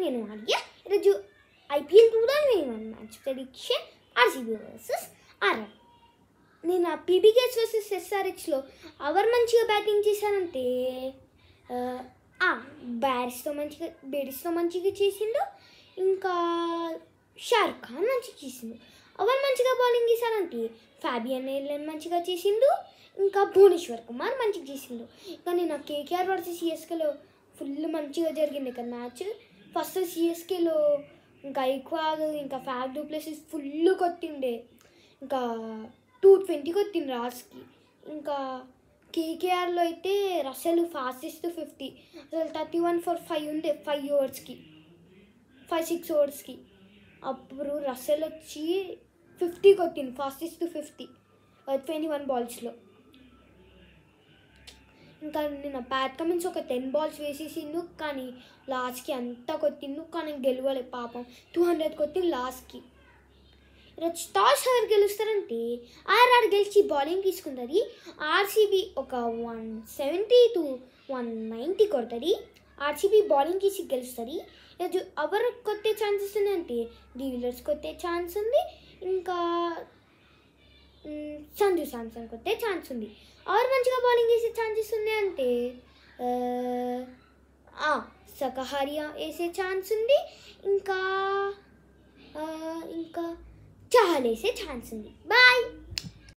నేను అడిగా ఈరోజు IPL 2021 match prediction RCB versus RR. నేను ఆ PBKs వర్సెస్ SRHలో ఎవరు మంచిగా బ్యాటింగ్ చేశారంటే బేడిస్తో మంచిగా చేసిండు, ఇంకా షారుఖ్ ఖాన్ మంచిగా చేసిండు. ఎవరు మంచిగా బౌలింగ్ చేశారంటే ఫ్యాబియన్ ఎర్లిన్ మంచిగా చేసిండు, ఇంకా భువనేశ్వర్ కుమార్ మంచిగా చేసిండు. కానీ నా KKR వర్సెస్ CSKలో ఫుల్ మంచిగా జరిగింది కదా మ్యాచ్. ఫస్ట్ CSKలో ఇంకా ఎక్కువ ఇంకా ఫ్యాబ్ డు ప్లేసెస్ ఫుల్ కొట్టిండే, ఇంకా 220 కొట్టిండు రాస్కి. ఇంకా KKRలో అయితే రసెల్ ఫాస్టెస్ట్ 50, అసలు 31 for 5 ఉండే 5-6 ఓవర్స్కి. అప్పుడు రసెల్ వచ్చి 50 కొట్టిండు, ఫాస్టెస్ట్ 50 21 balls. ఇంకా నిన్న ప్యాట్ కమిన్స్ ఒక 10 balls వేసేసిండు, కానీ లాస్ట్కి అంతా కొట్టిండు, కానీ గెలవలే పాపం. 200 కొట్టిండు లాస్ట్కి. ఈరోజు టాస్ ఎవరు గెలుస్తారంటే RR గెలిచి బౌలింగ్ తీసుకుంటుంది, RCB ఒక 170 to 190 కొడుతుంది. RCB బౌలింగ్ తీసి గెలుస్తుంది. ఈరోజు ఎవరు కొట్టే ఛాన్సెస్ ఉన్నాయంటే డివిలియర్స్ కొట్టే ఛాన్స్ ఉంది, ఇంకా సంజు శాంసన్ కొట్టే ఛాన్స్ ఉంది. ఎవరు మంచిగా బౌలింగ్ వేసే ఛాన్సెస్ ఉన్నాయంటే సకహారియా వేసే ఛాన్స్ ఉంది, ఇంకా చహల్ వేసే ఛాన్స్ ఉంది. బాయ్.